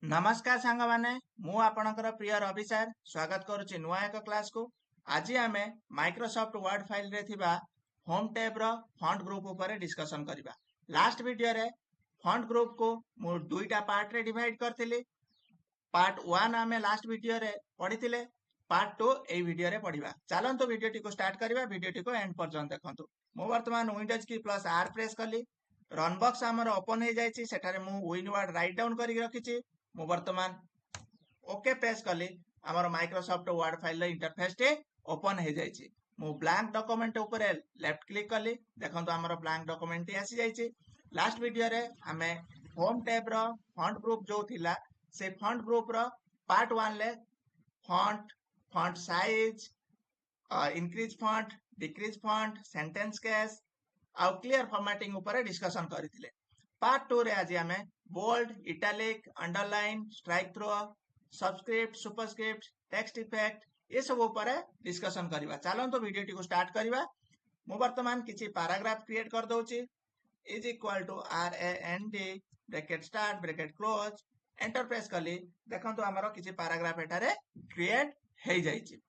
नमस्कार सांग माने मु आपणकर प्रिय रवि सर स्वागत करुच्ची नुआ एक क्लास को। आज आम माइक्रोसॉफ्ट वर्ड फाइल रे थिबा होम टैब रो फॉन्ट ग्रुप ऊपर डिस्कशन करबा। लास्ट वीडियो रे फॉन्ट ग्रुप को मु दुईटा पार्ट रे डिवाइड करथिली। पार्ट 1 आम लास्ट वीडियो रे पढ़िथिले, पार्ट 2 एई वीडियो रे पढ़िबा। चलंतु वीडियो टी को स्टार्ट करबा, वीडियो टी को एंड पर्यंत देखंतु। मु वर्तमान विंडोज की प्लस आर प्रेस कली, रन बॉक्स हमर ओपन हे जायछि, सेठारे मु विन वर्ड राइट डाउन करि रखिछि। मु वर्तमान ओके प्रेस कली, हमर माइक्रोसॉफ्ट वर्ड फाइल इंटरफेस टे ओपन हे जायछि। मु ब्लैंक डॉक्यूमेंट ऊपर लेफ्ट क्लिक कली, देखंतु हमर ब्लैंक डॉक्यूमेंट टी आसी जायछि। लास्ट वीडियो रे हमें होम टैब रो फॉन्ट ग्रुप जो थिला से फॉन्ट ग्रुप रो पार्ट 1 ले font, font size, increase font, decrease font, sentence case आउ क्लियर फॉर्मेटिंग ऊपर डिस्कशन करथिले। पार्ट 2 रे आज हमें bold, italic, underline, strikethrough, subscript, superscript, text effect ये सब ऊपर डिस्कशन करबा। चलंतु वीडियो टी को स्टार्ट करबा। मु वर्तमान किछि पैराग्राफ क्रिएट कर दोछि। Is equal to RAND bracket start bracket close, enter press कली, देखंतु हमरो किछि पैराग्राफ एटारे क्रिएट हे जायछि।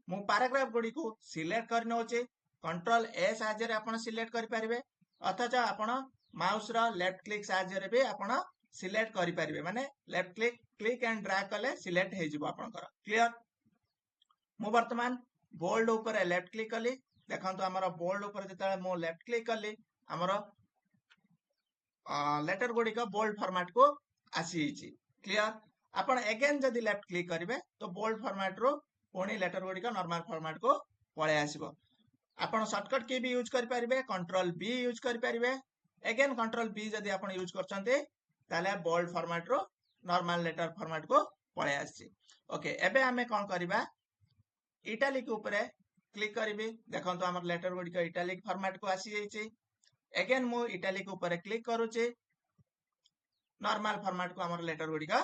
मु पैराग्राफ गुडी को सिलेक्ट कर नोचे, कंट्रोल ए साहाय्य रे आपण सिलेक्ट करि परिबे, अथवा आपण माउस रो लेफ्ट क्लिक साहाय्य रे भी आपण सिलेक्ट करि परिबे। माने left click click and drag कले सिलेक्ट हे जिवो आपनकर। क्लियर? मु वर्तमान बोल्ड ऊपर लेफ्ट क्लिक कली, देखंतु हमरो बोल्ड ऊपर जतले मु लेफ्ट क्लिक कली, हमरो लेटर गुडी का बोल्ड फॉर्मेट को आसी छि। क्लियर? आपण अगेन जदी लेफ्ट क्लिक करिवे तो बोल्ड फॉर्मेट रो पुणी लेटर गुडी का नॉर्मल फॉर्मेट को पळे आसीबो। आपण शॉर्टकट की भी यूज करि परिबे, कंट्रोल बी यूज करि परिबे। अगेन कंट्रोल बी जदी आपण यूज करचंते ताले बोल्ड फॉर्मेट रो नॉर्मल लेटर फॉर्मेट को पळे आसी। ओके, एबे हमें कोन करबा, इटैलिक ऊपर क्लिक करिबे, देखंतु हमर लेटर गुडी का इटैलिक फॉर्मेट को आसी जायछि। अगेन मु इटैलिक ऊपर क्लिक करूचे, नॉर्मल फॉर्मेट को हमर लेटर गुडी का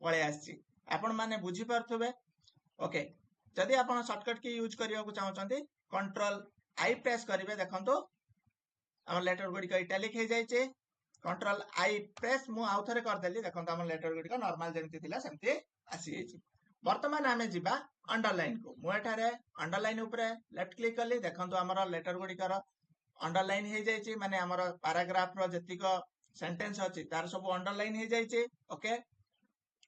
पळे आसी। आपण माने बुझी परथबे। ओके, जदि आपण शॉर्टकट की यूज करिया को चाहचंती, कंट्रोल आई प्रेस करिवे, देखंतु हमर लेटर गुडी का इटैलिक हे जायछि। कंट्रोल आई प्रेस मु आउ थरे कर देली, देखंतु हमर लेटर गुडी का नॉर्मल जेमति थिला सेमति आसी जायछि। वर्तमान हमें जिबा अंडरलाइन को। मु एठारे अंडरलाइन ऊपर लेफ्ट क्लिक कली, देखंतु हमर लेटर गुडी का अंडरलाइन हे जायछि, माने हमर पैराग्राफ रो जतिक सेंटेंस अछि तार सब अंडरलाइन हे जायछि। ओके,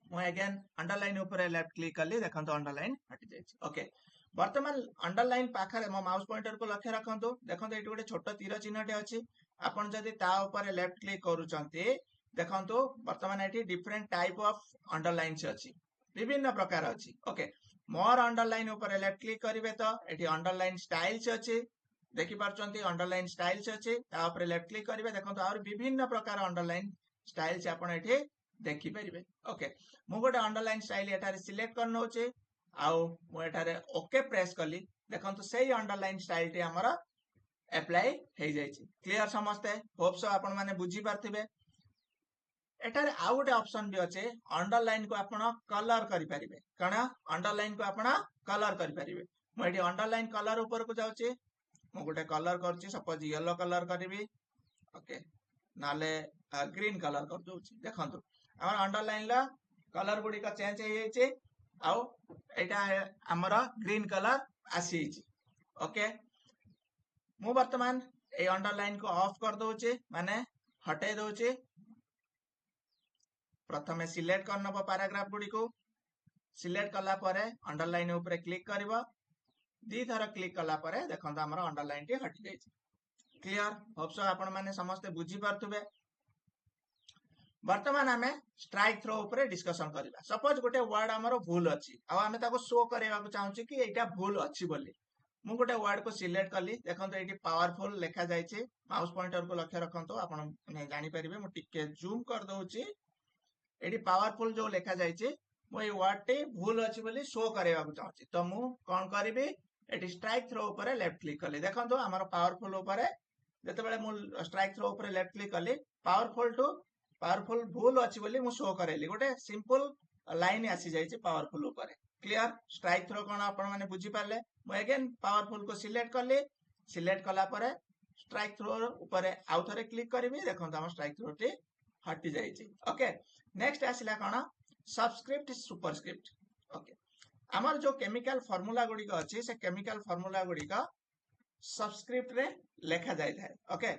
मु अगेन अंडरलाइन ऊपर लेफ्ट क्लिक कली, देखंतु अंडरलाइन हटि जायछि। ओके, वर्तमान अंडरलाइन पाखरे मो माउस पॉइंटर को लक्ष्य रखंतु, देखंतु एठी गोटे छोटो तीर चिन्हटे अछि। आपण जदि ता ऊपर लेफ्ट क्लिक करूचंती, देखंतु वर्तमान एठी डिफरेंट टाइप ऑफ अंडरलाइन्स अछि, विभिन्न प्रकार अछि। ओके, मोर अंडरलाइन ऊपर लेफ्ट क्लिक करिवे तो एठी अंडरलाइन स्टाइल्स अछि, देखि पारचंती अंडरलाइन स्टाइल्स अछि। ता ऊपर लेफ्ट क्लिक करिवे, देखंतु और विभिन्न प्रकार अंडरलाइन स्टाइल्स आपण एठी देखि परिबे। ओके, मु गोटे अंडरलाइन स्टाइल एटारे सिलेक्ट कर नोचे, आउ मु एटारे ओके प्रेस कली, देखंतु सेही अंडरलाइन स्टाइल टी हमर अप्लाई हे जायछि। क्लियर समस्ते? होप सो आपण माने बुझी पारथिबे। एटारे आउ गोटे ऑप्शन भी अछि, अंडरलाइन को आपण कलर करि परिबे। कणा अंडरलाइन को आपण कलर करि परिबे। मु एठी अंडरलाइन कलर ऊपर को जाउछि, मु गोटे कलर करछि, सपोज येलो कलर करिवि। ओके, नाले ग्रीन कलर कर दोछि। देखंतु हमर अंडरलाइन ला कलर गुडी का चेंज हे जायछि, आउ एटा हमर ग्रीन कलर आसी छि। ओके, मु वर्तमान ए अंडरलाइन को ऑफ कर दोछि, माने हटे दोछि। प्रथमे सिलेक्ट कर नबो पैराग्राफ गुडी को, सिलेक्ट कला परे अंडरलाइन ऊपर क्लिक करबो, दी थर क्लिक कला परे देखंतु हमर अंडरलाइन टी हटि जायछि। क्लियर? होप सो आपण माने समस्त बुझी पारथुबे। वर्तमान हमें स्ट्राइक थ्रो ऊपर डिस्कशन करबा। सपोज गोटे वर्ड हमर भूल अछि, आ हमें ताको शो करेबा को चाहूछि कि एटा भूल अछि बोली। मु गोटे वर्ड को सिलेक्ट कली, देखंतु एटी पावरफुल लिखा जायछि। माउस पॉइंटर को लक्ष्य रखंतु, आपण ने जानि परिबे। मु टिके जूम कर दोछि, एटी पावरफुल जो लिखा जायछि, मु ए वर्ड टी भूल अछि बोली शो करेबा को चाहूछि। तो मु कोन करिबि, एटी स्ट्राइक थ्रो ऊपर लेफ्ट क्लिक कली, देखंतु हमर पावरफुल ऊपर जते बेले मु स्ट्राइक थ्रो ऊपर लेफ्ट क्लिक कली, पावरफुल भूल अछि बोली मु शो करेली। गोटे सिंपल लाइन आसी जायछि पावरफुल ऊपर। क्लियर? स्ट्राइक थ्रो कोन आपण माने बुझी पारले। मु अगेन पावरफुल को सिलेक्ट करली, सिलेक्ट कला परे स्ट्राइक थ्रो ऊपर आउ थरे क्लिक करिवि, देखंतु हम स्ट्राइक थ्रो टी हटि जायछि। ओके, नेक्स्ट आसिला कोन, सबस्क्रिप्ट सुपरस्क्रिप्ट ओके आमर जो केमिकल फॉर्मूला गुडी को अछि से केमिकल फॉर्मूला गुडी का सबस्क्रिप्ट रे लिखा जाय थाए ओके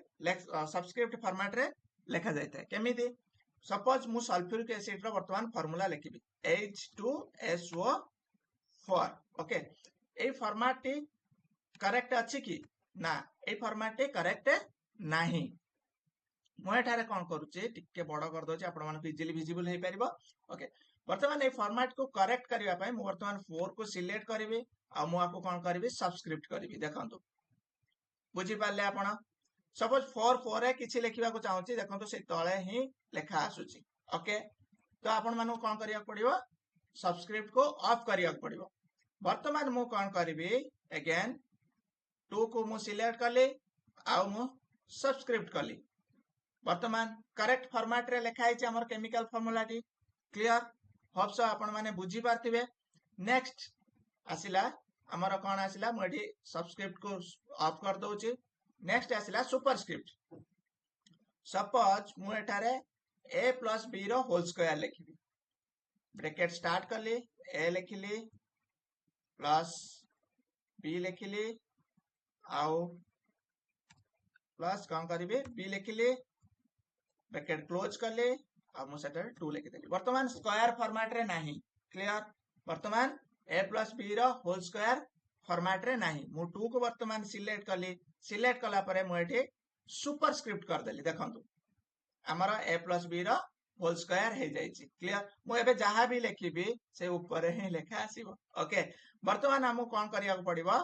सबस्क्रिप्ट फॉर्मेट रे लिखा जाय थाए केमिति सपोज मु सल्फ्यूरिक एसिड रो वर्तमान फार्मूला लिखिबी H2SO4 ओके ए फॉर्मेट टी करेक्ट अछि कि ना ए फॉर्मेट टी करेक्ट नाही मु एठारे कोन करूची टिके बड़ कर दोची आपण मानक इजीली विजिबल हे परिबो ओके वर्तमान ए फॉर्मेट को करेक्ट करिया पय मु वर्तमान 4 को सिलेक्ट करिवि आ मु आको कोन करिवि सबस्क्रिप्ट करिवि देखंतु बुझी पाले आपण सपोज 4 रे किछि लिखिबा को चाहूची देखंतु से तळे ही लेखा आसुची ओके तो आपण मानक कोन करिया पड़िबो सबस्क्रिप्ट को ऑफ करिया पड़िबो वर्तमान मु कोन करिवि अगेन 2 को मु सिलेक्ट कली आ मु सबस्क्रिप्ट कली वर्तमान करेक्ट फॉर्मेट रे लिखा है हमर chemical formula T clear hope so आपण माने बुझी पारथिबे नेक्स्ट आसिला हमर कोन आसिला मु एठी सबस्क्रिप्ट को ऑफ कर दोची नेक्स्ट आसिला सुपरस्क्रिप्ट सपोज मु एठारे a plus b रो होल स्क्वायर लिखिबी ब्रैकेट स्टार्ट करली a लिखिली प्लस b लिखिली आउ प्लस कोन करिबी b लिखिली ब्रैकेट क्लोज करली आ मु सेटर 2 लिखि देली वर्तमान स्क्वायर फॉर्मेट रे नाही क्लियर वर्तमान a plus b रो होल स्क्वायर फॉर्मेट रे नाही मु 2 को वर्तमान सिलेक्ट करली सिलेक्ट कला परे मु एठी सुपरस्क्रिप्ट कर देली देखंतु हमारा a plus b रो होल स्क्वायर हे जाईची क्लियर मु एबे जहां भी लिखिबी से ऊपर ही लिखा आसीबो ओके वर्तमान हमु कोन करिया को पड़िबो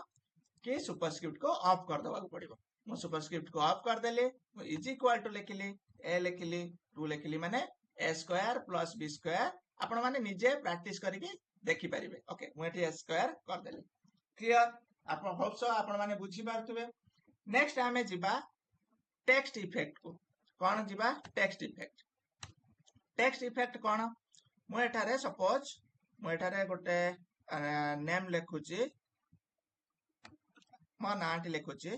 कि सुपरस्क्रिप्ट को ऑफ कर देबा को पड़िबो मु सुपरस्क्रिप्ट को ऑफ कर देली इज इक्वल टू लिखिली a लिखिली 2 लिखिली माने a square plus b square आपण माने निजे प्रैक्टिस करिके देखि परिबे ओके मु एठी a स्क्वायर कर देली क्लियर आपण होप सो आपण माने बुझी पारथुबे नेक्स्ट हमें जिबा टेक्स्ट इफेक्ट को कोन जिबा टेक्स्ट इफेक्ट कोन मु एठारे सपोज मु एठारे गोटे नेम लेखुची मो नाटी लेखुची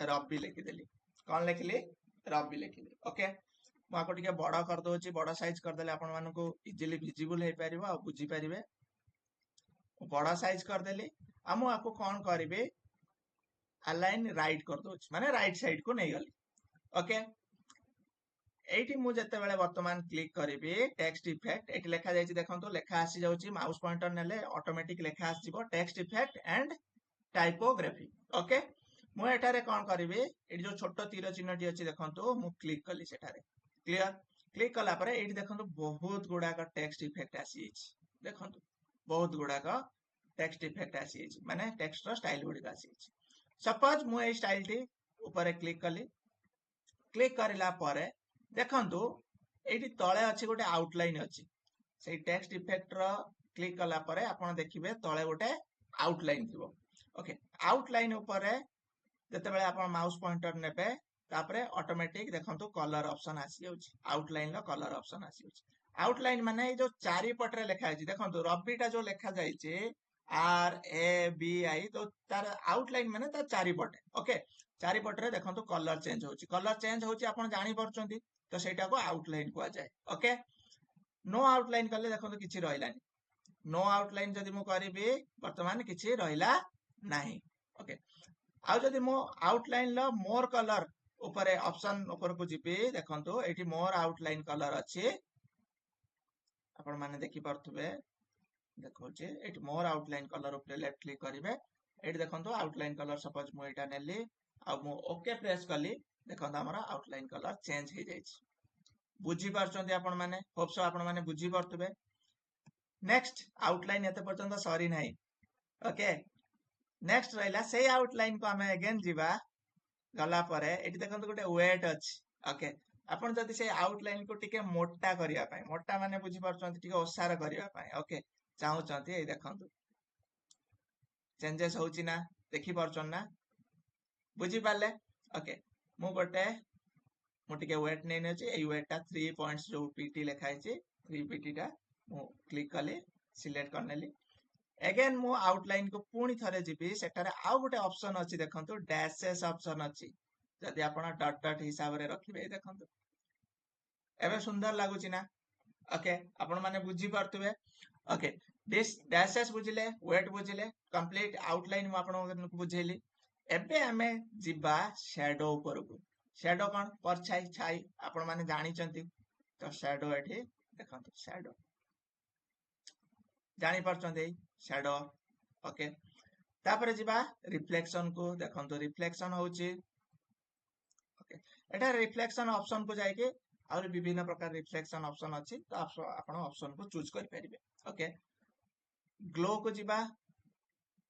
रवि लिखि देली कोन लिखिली रवि लिखिली ओके मु आको टिके बड़ा कर दोची बड़ा साइज कर देले आपण मानको इजीली विजिबल हे परिबो आ बुझी परिबे बड़ा साइज कर देली आ मु आको कोन करिवे अलाइन राइट कर दोची माने राइट साइड को नै गली ओके एठी मु जते बेले वर्तमान क्लिक करिवि टेक्स्ट इफेक्ट एठी लेखा जायछि देखंतो लेखा आसी जाउछि माउस पॉइंटर नेले ऑटोमेटिक लेखा आसी जिवो text effect and typography okay मु एठारे कोन करिवि एठी जो छोटो तीर चिन्ह टी अछि देखंतो मु क्लिक कली सेठारे क्लियर क्लिक कला परे एठी देखंतो बहुत गुडा का टेक्स्ट इफेक्ट आसी छि देखंतो बहुत गुडा का टेक्स्ट इफेक्ट आसी छि माने टेक्स्ट रो स्टाइल गुडी आसी छि सपोज मु ए स्टाइल टी ऊपर क्लिक कली क्लिक करला परे देखंतु एठी तळे अछि गोटे आउटलाइन अछि सेही टेक्स्ट इफेक्ट रो क्लिक कला परे आपण देखिबे तळे गोटे आउटलाइन थिबो ओके आउटलाइन ऊपर जते बेले आपण माउस पॉइंटर नेबे तापरे ऑटोमेटिक देखंतु कलर ऑप्शन आसी जाउछि आउटलाइन रो कलर ऑप्शन आसी जाउछि आउटलाइन माने जो चारि पटरे लेखा अछि देखंतु रबिटा जो लेखा जाइछि RABI तो तार आउटलाइन माने तार चारि पटे ओके चारि पटरे देखंतु कलर चेंज होछि आपण जानि परछंती तो सेटा को आउटलाइन को जाय ओके नो आउटलाइन करले देखंतु किछि रहिलानी नो आउटलाइन जदि मु करिबी वर्तमान किछि रहिला नाही ओके आ जदि मु आउटलाइन लो मोर कलर ऊपर ऑप्शन ऊपर को जिबी देखंतु एठी मोर आउटलाइन कलर अछि आपण माने देखि परथुबे देखो जे एठी मोर आउटलाइन कलर ऊपर लेफ्ट क्लिक करिवे एठी देखंतु आउटलाइन कलर सपोज मु एटा नेली आ मु ओके प्रेस कली देखंतु हमरा आउटलाइन कलर चेंज हे जाइछि बुझी पारछंती आपण माने होप्स आपण माने बुझी परथुबे नेक्स्ट आउटलाइन एते पर्यंत सॉरी नाही ओके नेक्स्ट रहिला से आउटलाइन को हमें अगेन जीवा गला परे एठी देखंतु गोटे वेट अछि ओके आपण जदि से आउटलाइन को टिके मोटा करिया पाए मोटा माने बुझी पारछंती टिके ओसार करिया पाए ओके चाहूचंती ए देखंतु चेंजेस होउची ना देखि परछन ना बुझी पाले ओके मु गोटे मु टिके वेट नै नेछि ए वेट ता 3 पॉइंट्स जो पीटी लिखाइ छै 3 पीटी ता मु क्लिक कले सिलेक्ट करनेली अगेन मु आउटलाइन को पूरी थरे जिबी सेटारे आउ गोटे ऑप्शन अछि देखंतु डैशेस ऑप्शन अछि जदि आपण डॉट डॉट हिसाब रे रखिबे देखंतु एबे सुंदर लागुची ना ओके आपण माने बुझी पारतुबे ओके दिस डैशेस बुझिले वेट बुझिले कंप्लीट आउटलाइन मु आपण बुझेली एबे हमें जिबा शैडो ऊपर को शैडो कौन परछाई छाई आपण माने जानी चंती तो शैडो एठी देखंतु शैडो जानी परचंती शैडो ओके तापर जिबा रिफ्लेक्शन को देखंतु रिफ्लेक्शन होची ओके एटा रिफ्लेक्शन ऑप्शन को जाई के और विभिन्न प्रकार रिफ्लेक्शन ऑप्शन अछि तो आपण ऑप्शन को चूज कर परिबे ओके ग्लो को जिबा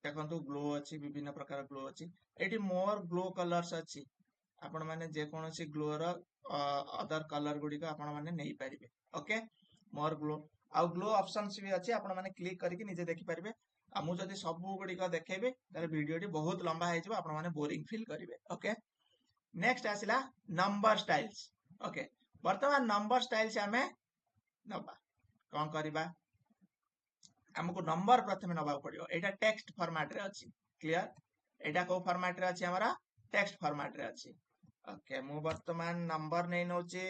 देखंतु ग्लो अछि विभिन्न प्रकार ग्लो अछि एठी मोर ग्लो कलर्स अछि आपण माने जे कोनोसी ग्लो रो अदर कलर गुडी को आपण माने नै परिबे ओके मोर ग्लो आ ग्लो ऑप्शंस भी अछि आपण माने क्लिक करके निजे देखि परिबे आ मु जदी सब गुडी को देखेबे तार वीडियो टी बहुत लंबा हे जबो आपण माने बोरिंग फील करिवे ओके नेक्स्ट आसिला नंबर स्टाइल्स ओके वर्तमान नंबर स्टाइल से हमें नबा कोन करिबा हमको नंबर प्रथमे नबा पड़ियो एटा टेक्स्ट फॉर्मेट रे अछि क्लियर एटा को फॉर्मेट रे अछि हमरा टेक्स्ट फॉर्मेट रे अछि ओके मु वर्तमान नंबर नै नोचे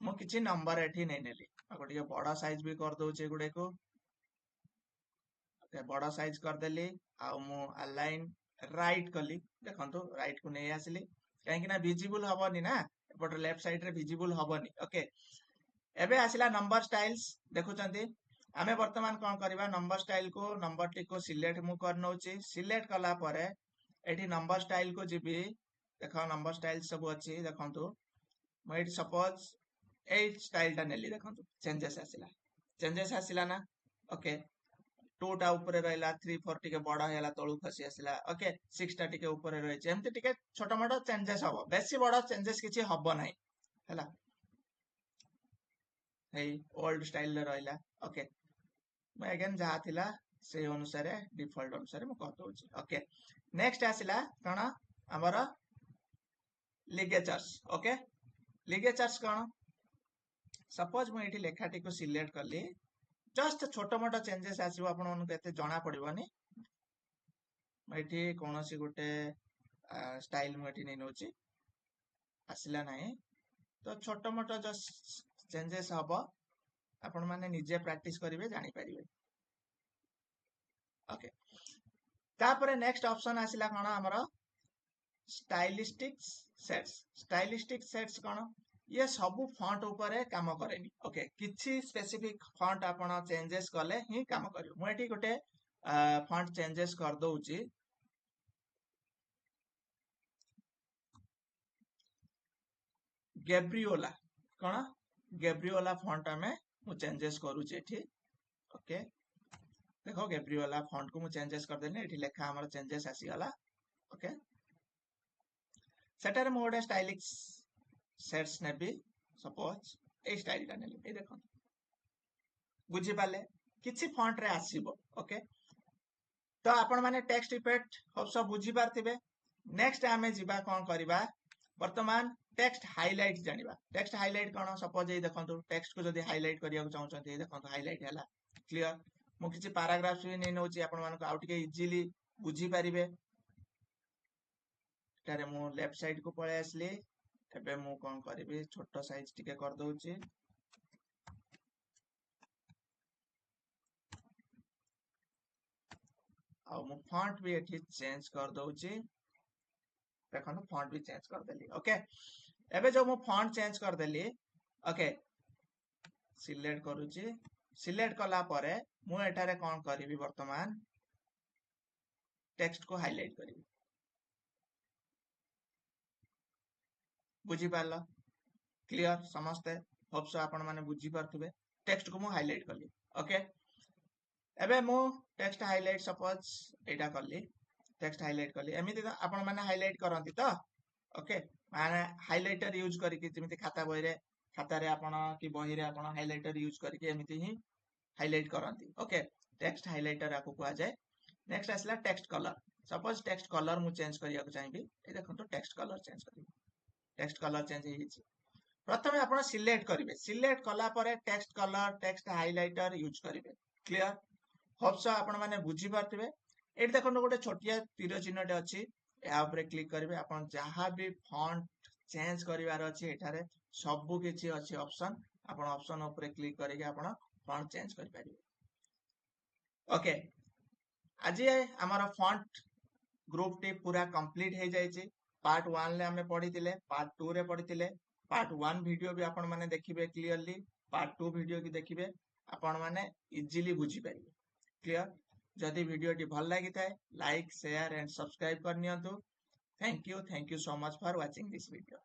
मु किछि नंबर एठी नै नेली आ गोटे बड़ा साइज भी कर दोचे गुडे को ओके बड़ा साइज कर देली आ मु अलाइन राइट कली देखंतु राइट को नै आसली काहे कि ना विजिबल हबनी ना एपट लेफ्ट साइड रे विजिबल हबनी ओके एबे आसिला नंबर स्टाइल्स देखुचंती आमे वर्तमान कोन करबा नंबर स्टाइल को नंबर टी को सिलेक्ट मु कर नोची सिलेक्ट कला परे एठी नंबर स्टाइल को जिबी देखो नंबर स्टाइल सब अछि देखंतु म एठी सपोज 8 स्टाइल ता नेली देखंतु चेंजेस आसिला ना ओके 2 टा ऊपर रहला 3 4 टिके बड़ा हैला तळु खसी आसिला ओके 6 टा टिके ऊपर रहै छै एमति टिके छोटा मोटा चेंजेस हबो बेसी बड़ा चेंजेस किछि हबो नै हैला हे ओल्ड स्टाइल रे रहला ओके मैं अगेन जहाँ थिला से अनुसार डिफॉल्ट अनुसार मु कह दोची ओके नेक्स्ट आसिला कण हमर लिगेचर्स ओके लिगेचर्स कण सपोज मु एठी लेखाटी को सिलेक्ट करली जस्ट छोटो मोटो चेंजेस आसीबो आपण मन एते जणा पड़िबोनी मैं एठी कोनोसी गुटे स्टाइल मु एठी नै नोची आसिला नाही तो छोटो मोटो जस्ट चेंजेस हबो आपण माने निजे प्रैक्टिस करिवे जानि परिवे ओके तापरे नेक्स्ट ऑप्शन आसिला कण हमर स्टाइलिस्टिक सेट्स कण ये सब फॉन्ट ऊपर काम करेनी ओके किछि स्पेसिफिक फॉन्ट आपण चेंजेस कले ही काम करियो मु एठी गोटे फॉन्ट चेंजेस कर दोउची गैब्रियोला कण गैब्रियोला फॉन्ट हमें मु चेंजेस करूची एठी ओके देखो गैब्रियोला फॉन्ट को मु चेंजेस कर देनी एठी लेखा हमर चेंजेस आसी गला ओके सेटर मु गोटे स्टाइलिश सेट्स नेबी सपोज ए स्टाइल टा नेली ए देखो बुझी पाले किछि फॉन्ट रे आसीबो ओके तो आपण माने टेक्स्ट इफेक्ट सब बुझी पारथिबे नेक्स्ट आमे जिबा कोन करबा वर्तमान टेक्स्ट हाइलाइट जानिबा टेक्स्ट हाइलाइट कोन सपोज ए देखंतु टेक्स्ट को जदी हाइलाइट करिया को चाहउछंती ए देखंतु हाइलाइट हैला क्लियर मु किछि पैराग्राफ्स भी नै नोची आपण मानको आउट के इजीली बुझी पारिबे तारे मु लेफ्ट साइड को पळे आसली एबे मु कोन करबी छोटो साइज टिके कर दोउची आ मु फॉन्ट भी एठी चेंज कर दोउची देखो फॉन्ट भी चेंज कर देली ओके एबे जो मु फॉन्ट चेंज कर देली ओके सिलेक्ट करूची सिलेक्ट कला परे मु एटारे कोन करबी वर्तमान टेक्स्ट को हाइलाइट करबी बुझी पारला क्लियर समस्ते होप सो आपण माने बुझी पारथुबे टेक्स्ट को मु हाइलाइट करली ओके एबे मु टेक्स्ट हाइलाइट सपोज एटा करली टेक्स्ट हाइलाइट करली एमिति तो आपण माने हाइलाइट करंती तो ओके माने हाइलाइटर यूज करके जेमिति खाता बही रे खाता रे आपण की बही रे आपण हाइलाइटर यूज करके एमिति ही हाइलाइट करंती ओके टेक्स्ट हाइलाइटर आको कुआ जाय नेक्स्ट आसला text colour suppose text colour मु चेंज करिया को चाहिबी ए देखंतु टेक्स्ट कलर चेंज करबी टेक्स्ट कलर चेंज हिची प्रथमे आपण सिलेक्ट करिवे सिलेक्ट कला परे text colour text highlighter use करिवे क्लियर होप सो आपण माने बुझी पारथिबे एट देखंतु गोटे छोटिया तीर चिन्हटे अछि या ऊपर क्लिक करिवे आपण जहां भी फॉन्ट चेंज करिवार अछि एठारे सबु किछि अछि ऑप्शन आपण ऑप्शन ऊपर क्लिक करके आपण फॉन्ट चेंज कर पारिबे। ओके, आज आमर फॉन्ट ग्रुप टी पूरा कंप्लीट हो जाए। पार्ट 1 ले हमें पढ़ी थिले, पार्ट 2 रे पढ़ी थिले। पार्ट 1 वीडियो भी आपण माने देखिबे क्लियरली, पार्ट 2 वीडियो की देखिबे आपण माने इजीली बुझी पारिबे। क्लियर? जदि वीडियो टी भल लागि थाए लाइक शेयर एंड सब्सक्राइब कर नियंतु। Thank you so much for watching this video.